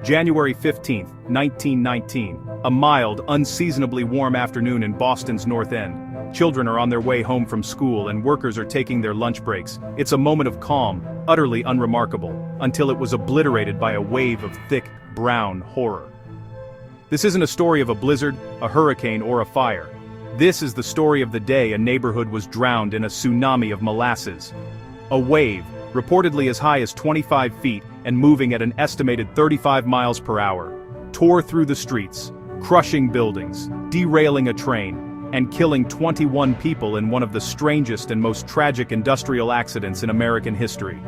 January 15, 1919, a mild, unseasonably warm afternoon in Boston's North End. Children are on their way home from school and workers are taking their lunch breaks. It's a moment of calm, utterly unremarkable, until it was obliterated by a wave of thick, brown horror. This isn't a story of a blizzard, a hurricane, or a fire. This is the story of the day a neighborhood was drowned in a tsunami of molasses. A wave, reportedly as high as 25 feet and moving at an estimated 35 miles per hour, tore through the streets, crushing buildings, derailing a train, and killing 21 people in one of the strangest and most tragic industrial accidents in American history.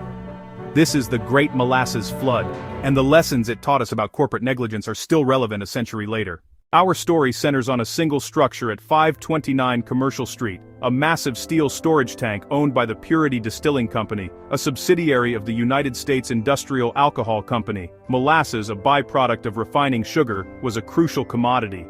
This is the Great Molasses Flood, and the lessons it taught us about corporate negligence are still relevant a century later. Our story centers on a single structure at 529 Commercial Street, a massive steel storage tank owned by the Purity Distilling Company, a subsidiary of the United States Industrial Alcohol Company. Molasses, a byproduct of refining sugar, was a crucial commodity.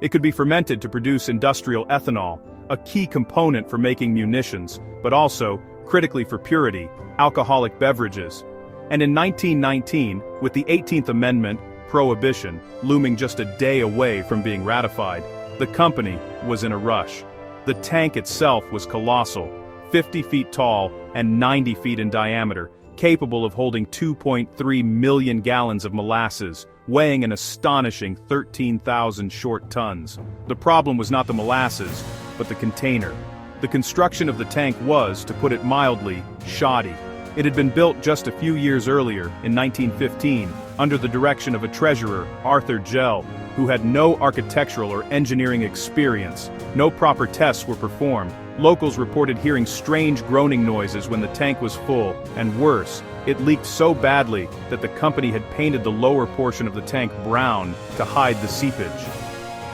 It could be fermented to produce industrial ethanol, a key component for making munitions, but also, critically for purity, alcoholic beverages. And in 1919, with the 18th Amendment, Prohibition, looming just a day away from being ratified, the company was in a rush. The tank itself was colossal, 50 feet tall and 90 feet in diameter, capable of holding 2.3 million gallons of molasses, weighing an astonishing 13,000 short tons. The problem was not the molasses, but the container. The construction of the tank was, to put it mildly, shoddy. It had been built just a few years earlier, in 1915, under the direction of a treasurer, Arthur Gell, who had no architectural or engineering experience. No proper tests were performed. Locals reported hearing strange groaning noises when the tank was full, and worse, it leaked so badly that the company had painted the lower portion of the tank brown to hide the seepage.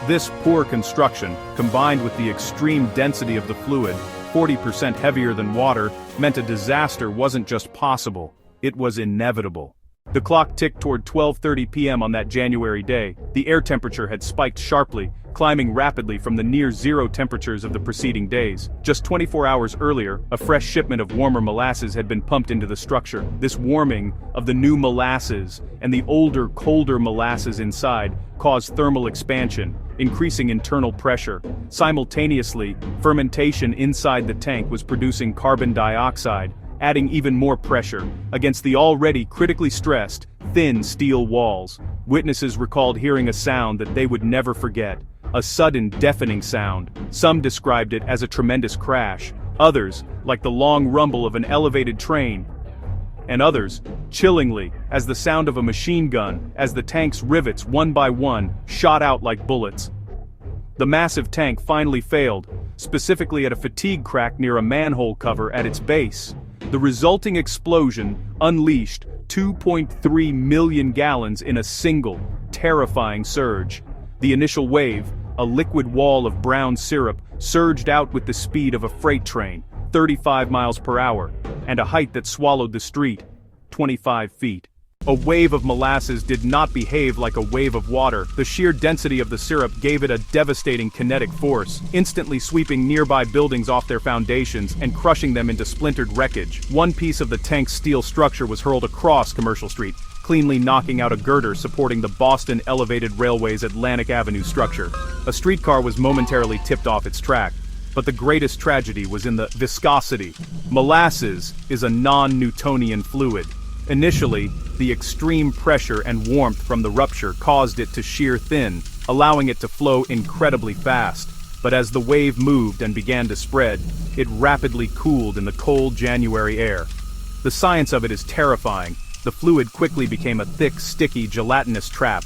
This poor construction, combined with the extreme density of the fluid, 40% heavier than water, meant a disaster wasn't just possible, it was inevitable. The clock ticked toward 12:30 p.m. on that January day. The air temperature had spiked sharply, climbing rapidly from the near-zero temperatures of the preceding days. Just 24 hours earlier, a fresh shipment of warmer molasses had been pumped into the structure. This warming of the new molasses and the older, colder molasses inside caused thermal expansion, increasing internal pressure. Simultaneously, fermentation inside the tank was producing carbon dioxide, adding even more pressure against the already critically stressed, thin steel walls. Witnesses recalled hearing a sound that they would never forget. A sudden, deafening sound. Some described it as a tremendous crash. Others, like the long rumble of an elevated train. And others, chillingly, as the sound of a machine gun, as the tank's rivets, one by one, shot out like bullets. The massive tank finally failed, specifically at a fatigue crack near a manhole cover at its base. The resulting explosion unleashed 2.3 million gallons in a single, terrifying surge. The initial wave, a liquid wall of brown syrup, surged out with the speed of a freight train, 35 miles per hour, and a height that swallowed the street, 25 feet. A wave of molasses did not behave like a wave of water. The sheer density of the syrup gave it a devastating kinetic force, instantly sweeping nearby buildings off their foundations and crushing them into splintered wreckage. One piece of the tank's steel structure was hurled across Commercial Street, cleanly knocking out a girder supporting the Boston Elevated Railway's Atlantic Avenue structure. A streetcar was momentarily tipped off its track. But the greatest tragedy was in the viscosity. Molasses is a non-Newtonian fluid. Initially, the extreme pressure and warmth from the rupture caused it to shear thin, allowing it to flow incredibly fast. But as the wave moved and began to spread, it rapidly cooled in the cold January air. The science of it is terrifying. The fluid quickly became a thick, sticky, gelatinous trap.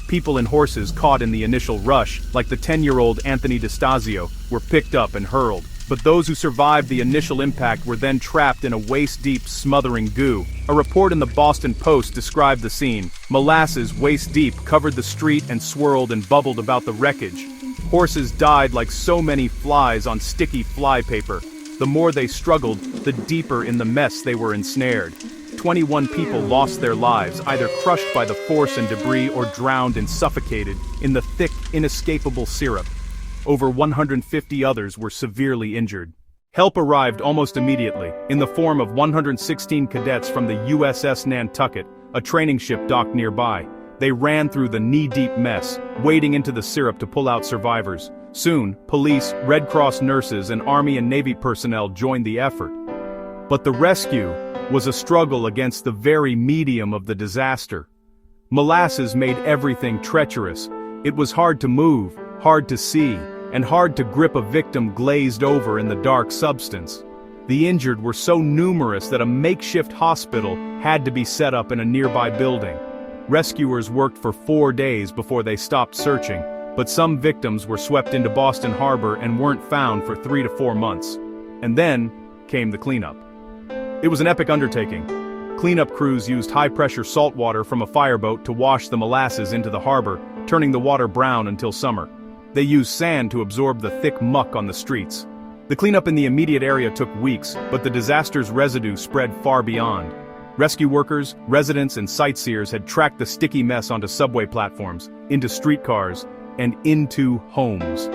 People and horses caught in the initial rush, like the 10-year-old Anthony DeStasio, were picked up and hurled. But those who survived the initial impact were then trapped in a waist-deep, smothering goo. A report in the Boston Post described the scene. Molasses, waist-deep, covered the street and swirled and bubbled about the wreckage. Horses died like so many flies on sticky flypaper. The more they struggled, the deeper in the mess they were ensnared. 21 people lost their lives, either crushed by the force and debris or drowned and suffocated in the thick, inescapable syrup. Over 150 others were severely injured. Help arrived almost immediately, in the form of 116 cadets from the USS Nantucket, a training ship docked nearby. They ran through the knee-deep mess, wading into the syrup to pull out survivors. Soon, police, Red Cross nurses, and Army and Navy personnel joined the effort. But the rescue was a struggle against the very medium of the disaster. Molasses made everything treacherous. It was hard to move, hard to see, and hard to grip a victim glazed over in the dark substance. The injured were so numerous that a makeshift hospital had to be set up in a nearby building. Rescuers worked for 4 days before they stopped searching, but some victims were swept into Boston Harbor and weren't found for 3 to 4 months. And then came the cleanup. It was an epic undertaking. Cleanup crews used high-pressure salt water from a fireboat to wash the molasses into the harbor, turning the water brown until summer. They used sand to absorb the thick muck on the streets. The cleanup in the immediate area took weeks, but the disaster's residue spread far beyond. Rescue workers, residents, and sightseers had tracked the sticky mess onto subway platforms, into streetcars, and into homes.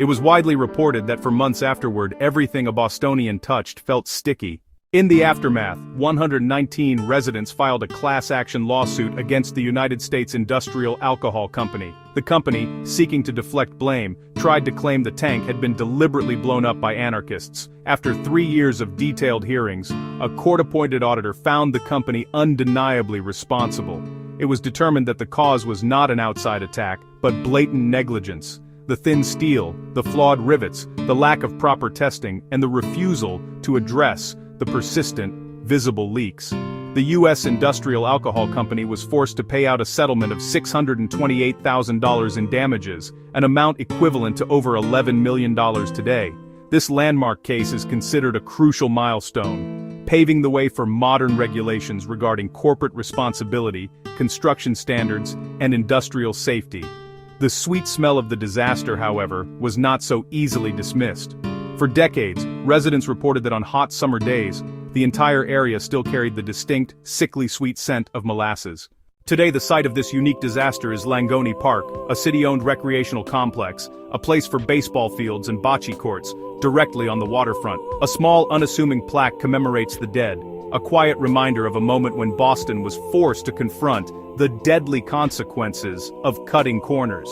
It was widely reported that for months afterward, everything a Bostonian touched felt sticky. In the aftermath, 119 residents filed a class-action lawsuit against the United States Industrial Alcohol Company. The company, seeking to deflect blame, tried to claim the tank had been deliberately blown up by anarchists. After 3 years of detailed hearings, a court-appointed auditor found the company undeniably responsible. It was determined that the cause was not an outside attack, but blatant negligence. The thin steel, the flawed rivets, the lack of proper testing, and the refusal to address the persistent, visible leaks. The U.S. Industrial Alcohol Company was forced to pay out a settlement of $628,000 in damages, an amount equivalent to over $11 million today. This landmark case is considered a crucial milestone, paving the way for modern regulations regarding corporate responsibility, construction standards, and industrial safety. The sweet smell of the disaster, however, was not so easily dismissed. For decades, residents reported that on hot summer days, the entire area still carried the distinct, sickly sweet scent of molasses. Today the site of this unique disaster is Langone Park, a city-owned recreational complex, a place for baseball fields and bocce courts, directly on the waterfront. A small, unassuming plaque commemorates the dead, a quiet reminder of a moment when Boston was forced to confront the deadly consequences of cutting corners.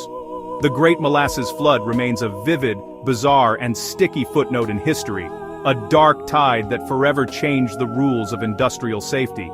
The Great Molasses Flood remains a vivid, bizarre, and sticky footnote in history, a dark tide that forever changed the rules of industrial safety.